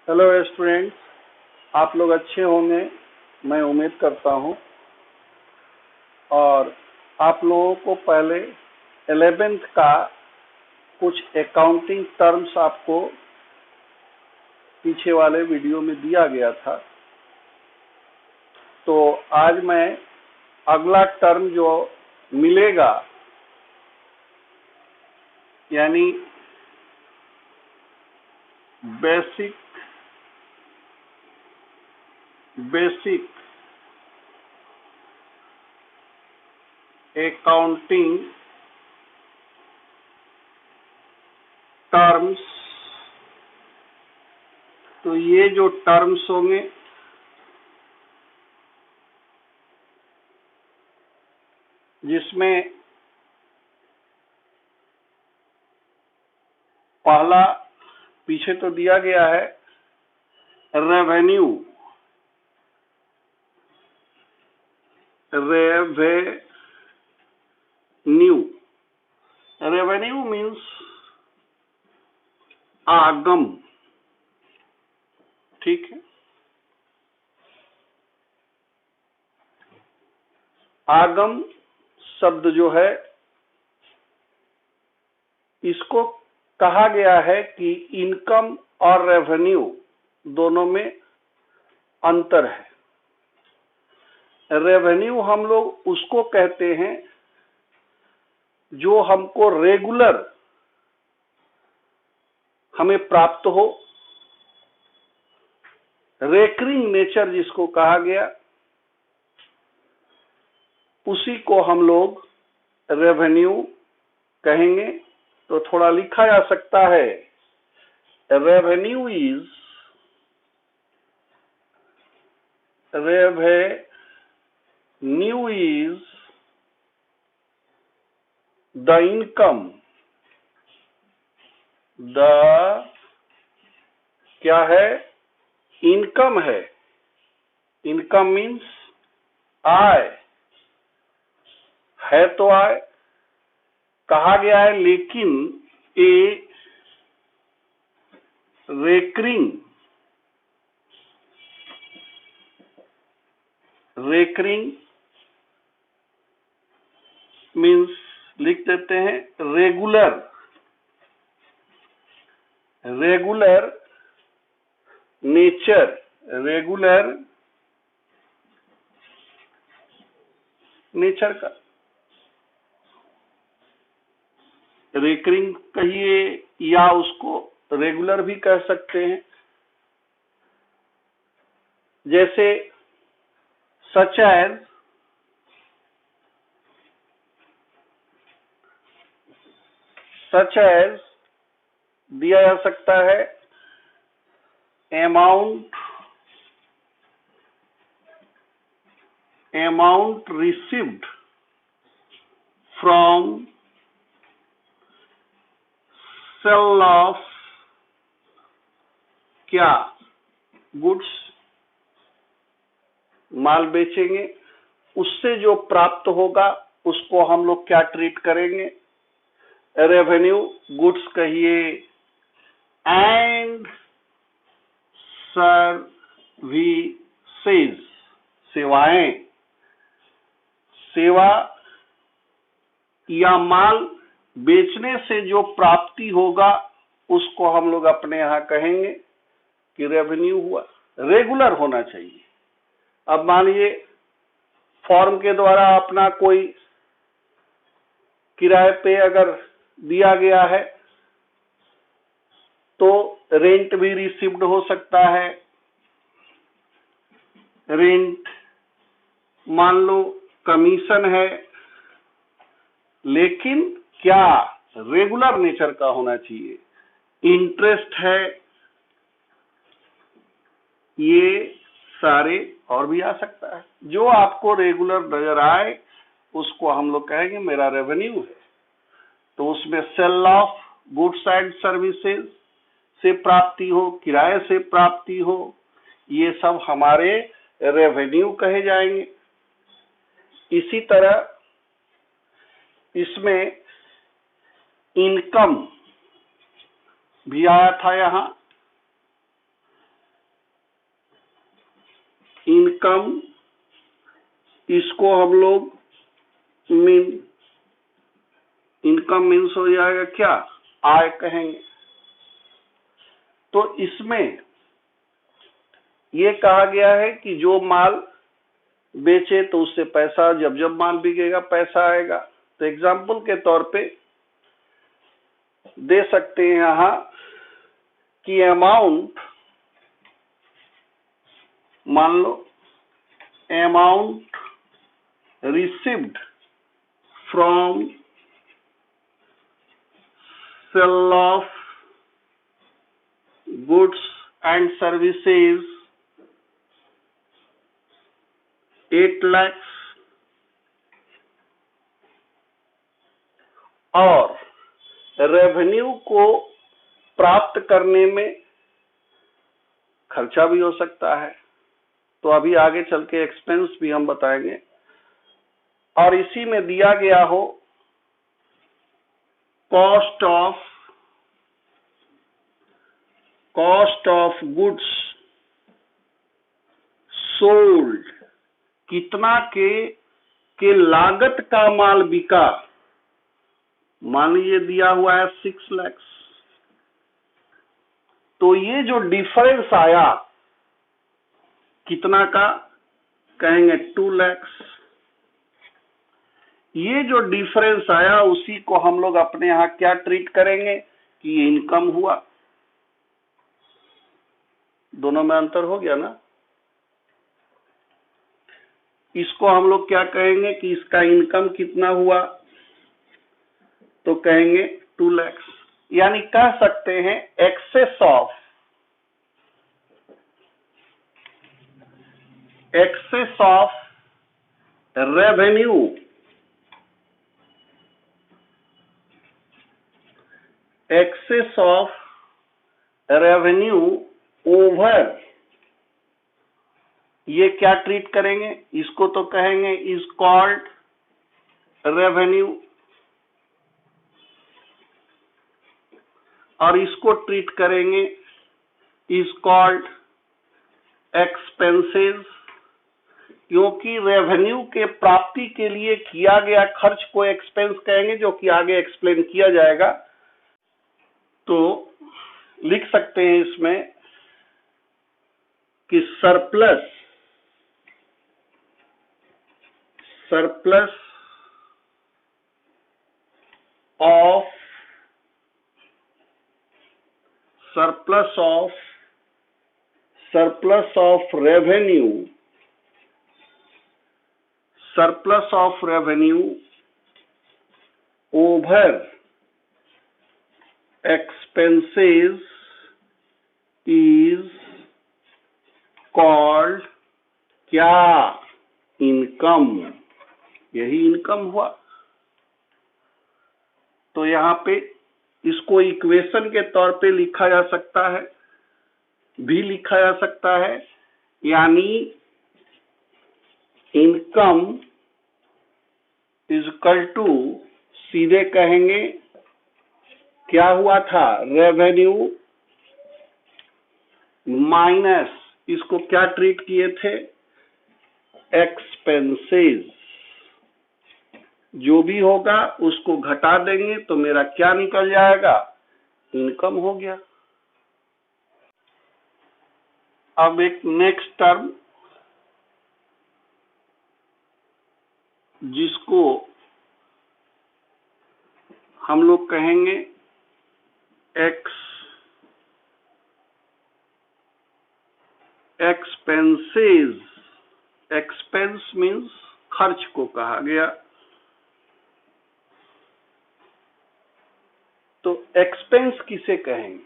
Hello students, आप लोग अच्छे होंगे मैं उम्मीद करता हूं। और आप लोगों को पहले 11th का कुछ अकाउंटिंग टर्म्स आपको पीछे वाले वीडियो में दिया गया था। तो आज मैं अगला टर्म जो मिलेगा यानी बेसिक अकाउंटिंग टर्म्स, तो ये जो टर्म्स होंगे जिसमें पहला पीछे तो दिया गया है रेवेन्यू। रेवेन्यू मीन्स आगम, ठीक है। आगम शब्द जो है इसको कहा गया है कि इनकम और रेवेन्यू दोनों में अंतर है। रेवेन्यू हम लोग उसको कहते हैं जो हमको रेगुलर हमें प्राप्त हो, रेकरिंग नेचर जिसको कहा गया, उसी को हम लोग रेवेन्यू कहेंगे। तो थोड़ा लिखा जा सकता है रेवेन्यू इज द इनकम, क्या है? इनकम है। इनकम मीन्स आय है, तो आय कहा गया है, लेकिन ए रेकरिंग मीन्स लिख देते हैं रेगुलर नेचर, का रेकरिंग कहिए या उसको रेगुलर भी कह सकते हैं। जैसे सच एज दिया जा सकता है amount received from sale of क्या गुड्स, माल बेचेंगे, उससे जो प्राप्त होगा उसको हम लोग क्या ट्रीट करेंगे? रेवेन्यू। गुड्स कहिए एंड सर्विसेज, सेवाएं, सेवा या माल बेचने से जो प्राप्ति होगा उसको हम लोग अपने यहां कहेंगे कि रेवेन्यू हुआ। रेगुलर होना चाहिए। अब मानिए फॉर्म के द्वारा अपना कोई किराए पे अगर दिया गया है तो रेंट भी रिसीव्ड हो सकता है। रेंट मान लो कमीशन है, लेकिन क्या रेगुलर नेचर का होना चाहिए। इंटरेस्ट है, ये सारे और भी आ सकता है। जो आपको रेगुलर नजर आए उसको हम लोग कहेंगे मेरा रेवेन्यू है। तो उसमें sale of goods and services से प्राप्ति हो, किराए से प्राप्ति हो, ये सब हमारे रेवेन्यू कहे जाएंगे। इसी तरह इसमें इनकम भी आया था यहां। इनकम, इसको हम लोग इनकम मीन्स हो जाएगा क्या, आय कहेंगे। तो इसमें ये कहा गया है कि जो माल बेचे तो उससे पैसा, जब जब माल बिकेगा पैसा आएगा। तो एग्जाम्पल के तौर पे दे सकते हैं यहां कि अमाउंट, मान लो amount received from sale of goods and services 8 lakh, और रेवेन्यू को प्राप्त करने में खर्चा भी हो सकता है। तो अभी आगे चल के एक्सपेंस भी हम बताएंगे। और इसी में दिया गया हो कॉस्ट ऑफ गुड्स सोल्ड, कितना के लागत का माल बिका, मान लीजिए दिया हुआ है 6 लाख। तो ये जो डिफरेंस आया कितना का, कहेंगे 2 लाख। ये जो डिफरेंस आया उसी को हम लोग अपने यहां क्या ट्रीट करेंगे कि ये इनकम हुआ। दोनों में अंतर हो गया ना। इसको हम लोग क्या कहेंगे कि इसका इनकम कितना हुआ, तो कहेंगे 2 लाख। यानी कह सकते हैं एक्सेस ऑफ रेवेन्यू ओवर, ये क्या ट्रीट करेंगे, इसको तो कहेंगे इज कॉल्ड रेवेन्यू, और इसको ट्रीट करेंगे इज कॉल्ड एक्सपेंसेस। क्योंकि रेवेन्यू के प्राप्ति के लिए किया गया खर्च को एक्सपेंस कहेंगे, जो कि आगे एक्सप्लेन किया जाएगा। तो लिख सकते हैं इसमें कि surplus of revenue over expenses is called क्या, इनकम। यही इनकम हुआ। तो यहां पे इसको इक्वेशन के तौर पे लिखा जा सकता है, यानी इनकम इज इक्वल टू, सीधे कहेंगे क्या हुआ था, रेवेन्यू माइनस, इसको क्या ट्रीट किए थे, एक्सपेंसेस। जो भी होगा उसको घटा देंगे तो मेरा क्या निकल जाएगा, इनकम हो गया। अब एक नेक्स्ट टर्म जिसको हम लोग कहेंगे एक्सपेंसेस। एक्सपेंस मीन्स खर्च को कहा गया। तो एक्सपेंस किसे कहेंगे,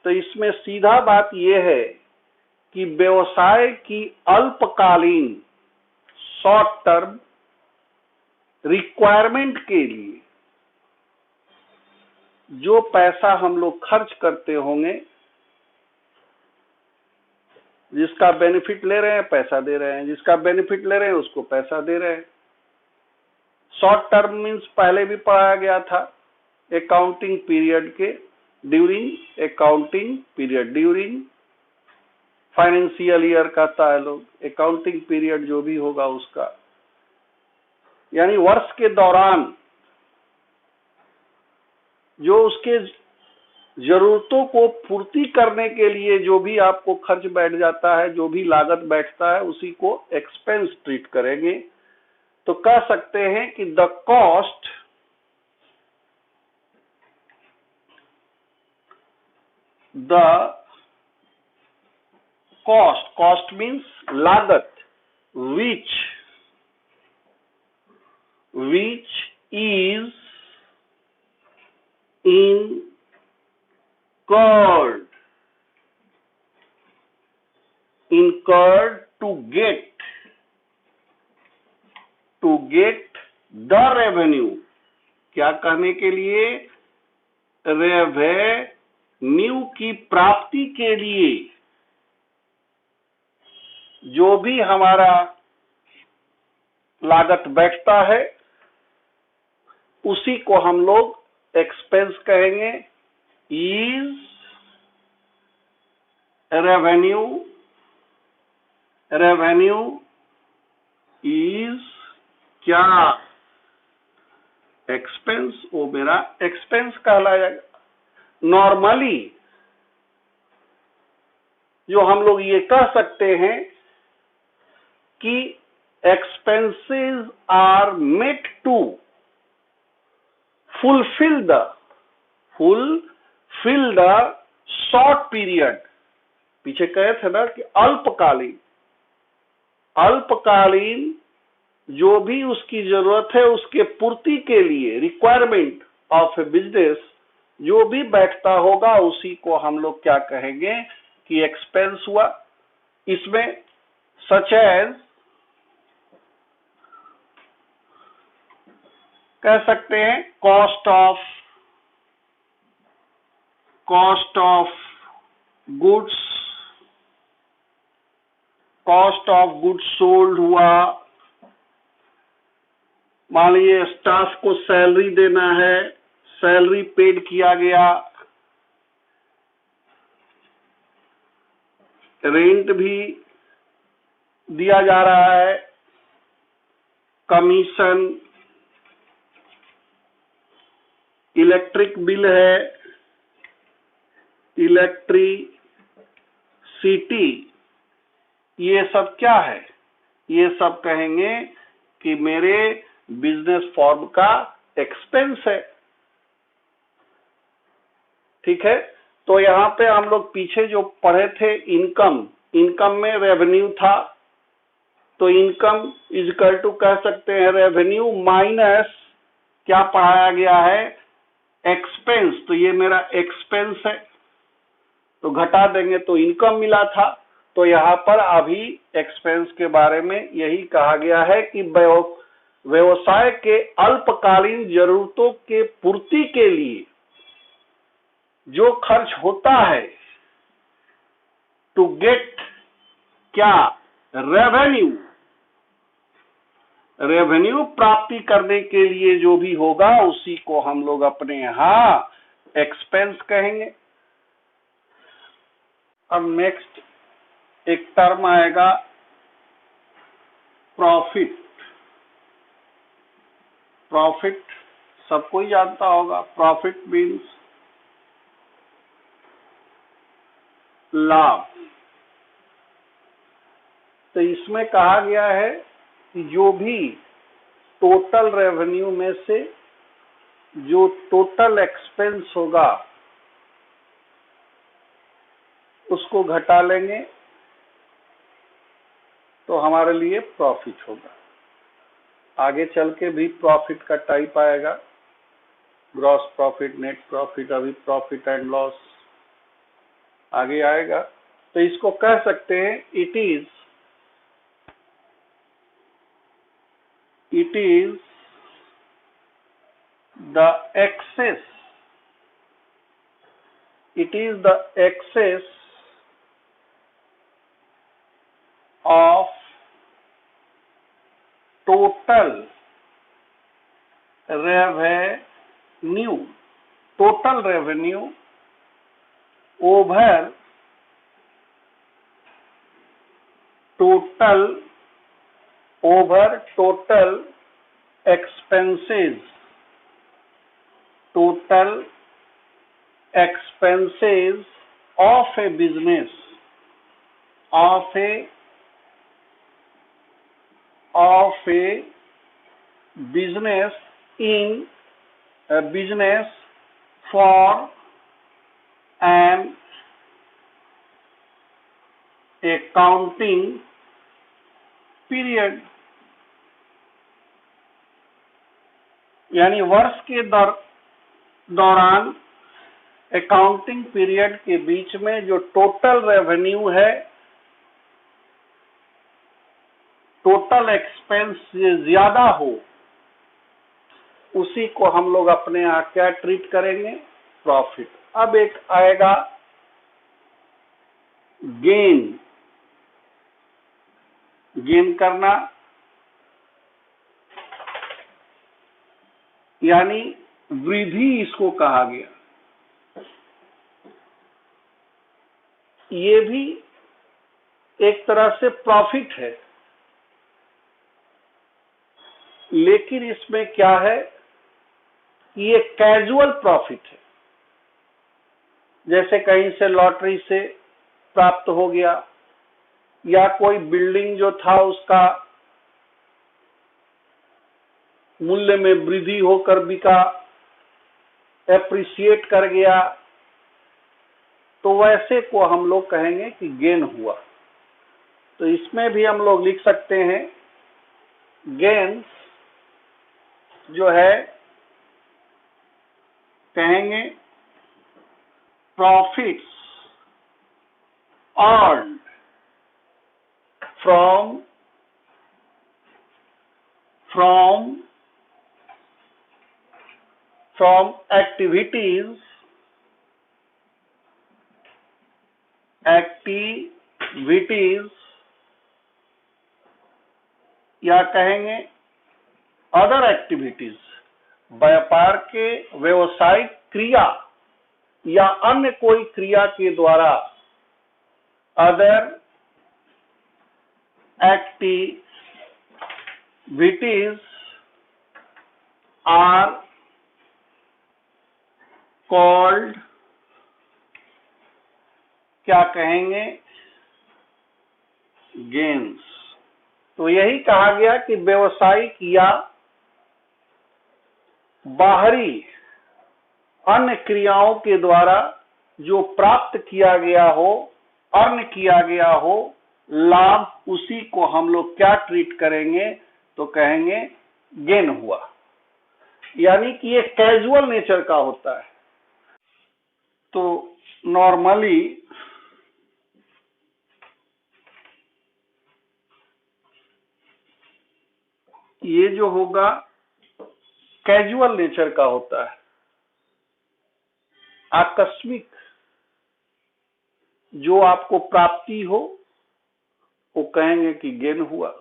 तो इसमें सीधा बात यह है कि व्यवसाय की अल्पकालीन शॉर्ट टर्म रिक्वायरमेंट के लिए जो पैसा हम लोग खर्च करते होंगे, जिसका बेनिफिट ले रहे हैं पैसा दे रहे हैं, जिसका बेनिफिट ले रहे हैं उसको पैसा दे रहे हैं। शॉर्ट टर्म मीन्स पहले भी पढ़ाया गया था अकाउंटिंग पीरियड के ड्यूरिंग फाइनेंशियल ईयर कहता है लोग, अकाउंटिंग पीरियड जो भी होगा उसका, यानी वर्ष के दौरान जो उसके जरूरतों को पूर्ति करने के लिए जो भी आपको खर्च बैठ जाता है, जो भी लागत बैठता है, उसी को एक्सपेंस ट्रीट करेंगे। तो कह सकते हैं कि द कॉस्ट कॉस्ट मीन्स लागत, which is incurred to get the revenue, क्या करने के लिए? रेवेन्यू की प्राप्ति के लिए जो भी हमारा लागत बैठता है उसी को हम लोग एक्सपेंस कहेंगे। इज रेवेन्यू इज क्या? एक्सपेंस, वो मेरा एक्सपेंस कहलाएगा। नॉर्मली जो हम लोग ये कह सकते हैं कि expenses are made to fulfil the short period, पीछे कहे थे ना कि अल्पकालीन जो भी उसकी जरूरत है उसके पूर्ति के लिए, रिक्वायरमेंट ऑफ ए बिजनेस जो भी बैठता होगा उसी को हम लोग क्या कहेंगे कि एक्सपेंस हुआ। इसमें सच एज कह सकते हैं कॉस्ट ऑफ गुड्स सोल्ड हुआ। मान लीजिए स्टाफ को सैलरी देना है, सैलरी पेड किया गया, रेंट भी दिया जा रहा है, कमीशन, इलेक्ट्रिक बिल है, इलेक्ट्रिसिटी, ये सब क्या है? ये सब कहेंगे कि मेरे बिजनेस फॉर्म का एक्सपेंस है। ठीक है, तो यहाँ पे हम लोग पीछे जो पढ़े थे इनकम में रेवेन्यू था, तो इनकम इज इक्वल टू कह सकते हैं रेवेन्यू माइनस क्या पढ़ाया गया है? एक्सपेंस। तो ये मेरा एक्सपेंस है, तो घटा देंगे तो इनकम मिला था। तो यहाँ पर अभी एक्सपेंस के बारे में यही कहा गया है कि व्यवसाय के अल्पकालीन जरूरतों के पूर्ति के लिए जो खर्च होता है, टू गेट क्या? रेवेन्यू प्राप्ति करने के लिए जो भी होगा उसी को हम लोग अपने यहाँ एक्सपेंस कहेंगे। अब नेक्स्ट एक टर्म आएगा प्रॉफिट। प्रॉफिट सबको ही जानता होगा। प्रॉफिट मीन्स लाभ। तो इसमें कहा गया है कि जो भी टोटल रेवेन्यू में से जो टोटल एक्सपेंस होगा उसको घटा लेंगे तो हमारे लिए प्रॉफिट होगा। आगे चल के भी प्रॉफिट का टाइप आएगा, ग्रॉस प्रॉफिट, नेट प्रॉफिट, अभी प्रॉफिट एंड लॉस आगे आएगा। तो इसको कह सकते हैं it is the excess of total revenue over total over total expenses, total expenses of a business, of a business in a business for an accounting period, यानी वर्ष के दौरान अकाउंटिंग पीरियड के बीच में जो टोटल रेवेन्यू है, total expense से ज्यादा हो, उसी को हम लोग अपने यहाँ क्या ट्रीट करेंगे? प्रॉफिट। अब एक आएगा गेन, गेन करना, यानी वृद्धि इसको कहा गया। ये भी एक तरह से प्रॉफिट है, लेकिन इसमें क्या है, ये कैजुअल प्रॉफिट है। जैसे कहीं से लॉटरी से प्राप्त हो गया, या कोई बिल्डिंग जो था उसका मूल्य में वृद्धि होकर बिका, एप्रिसिएट कर गया, तो वैसे को हम लोग कहेंगे कि गेन हुआ। तो इसमें भी हम लोग लिख सकते हैं गेन्स जो है, कहेंगे प्रॉफिट्स अर्न्ड फ्रॉम activities या कहेंगे अदर एक्टिविटीज, व्यापार के व्यवसायिक क्रिया या अन्य कोई क्रिया के द्वारा, अदर एक्टिविटीज आर कॉल्ड, क्या कहेंगे? गेन्स। तो यही कहा गया कि व्यवसायिक या बाहरी अन्य क्रियाओं के द्वारा जो प्राप्त किया गया हो, अर्न किया गया हो लाभ, उसी को हम लोग क्या ट्रीट करेंगे? तो कहेंगे गेन हुआ। यानी कि ये कैजुअल नेचर का होता है। तो नॉर्मली ये जो होगा कैजुअल नेचर का होता है, आकस्मिक जो आपको प्राप्ति हो वो कहेंगे कि गेन हुआ।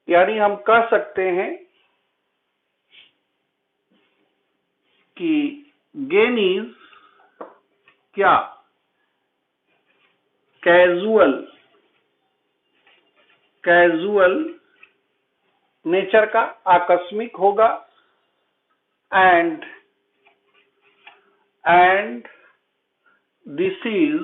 यानी हम कह सकते हैं कि गेन इज क्या? कैजुअल नेचर का, आकस्मिक होगा, and this is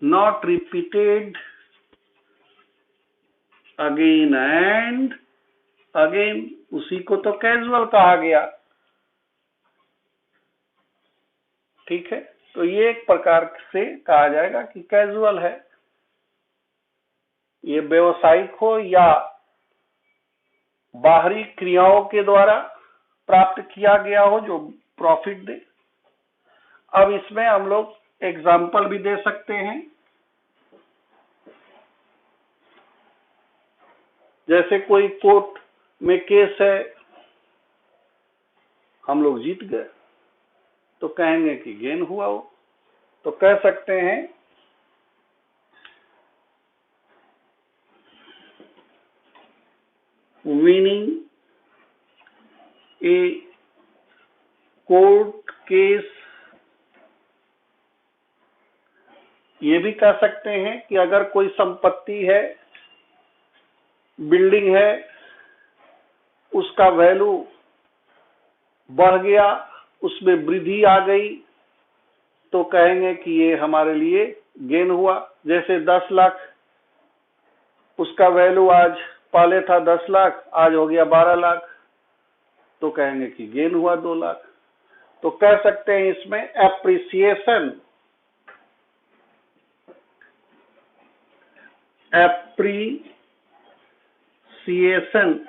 not repeated again and again, उसी को तो कैजुअल कहा गया। ठीक है, तो ये एक प्रकार से कहा जाएगा कि कैजुअल है। ये व्यवसायिक हो या बाहरी क्रियाओं के द्वारा प्राप्त किया गया हो जो प्रॉफिट दे। अब इसमें हम लोग एग्जाम्पल भी दे सकते हैं। जैसे कोई कोर्ट में केस है, हम लोग जीत गए, तो कहेंगे कि गेन हुआ हो। तो कह सकते हैं winning a court case। ये भी कह सकते हैं कि अगर कोई संपत्ति है, बिल्डिंग है, उसका वैल्यू बढ़ गया, उसमें वृद्धि आ गई, तो कहेंगे कि ये हमारे लिए गेन हुआ। जैसे 10 लाख उसका वैल्यू आज पहले था 10 लाख, आज हो गया 12 लाख, तो कहेंगे कि गेन हुआ 2 लाख। तो कह सकते हैं इसमें एप्रिसिएशन,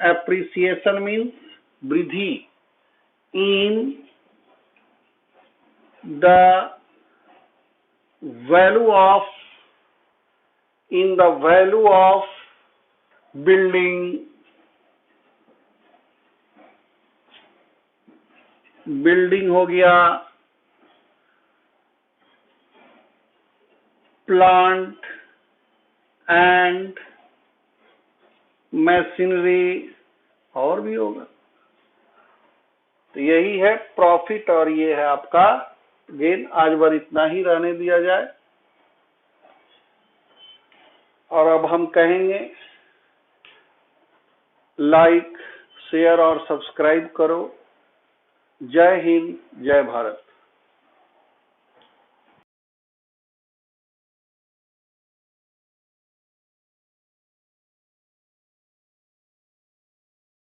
एप्रिसिएशन मीन्स वृद्धि in the value of building हो गया, प्लांट एंड मशीनरी, और भी होगा। तो यही है प्रॉफिट और ये है आपका गेन। आज बार इतना ही रहने दिया जाए, और अब हम कहेंगे लाइक, शेयर और सब्सक्राइब करो। जय हिंद, जय भारत।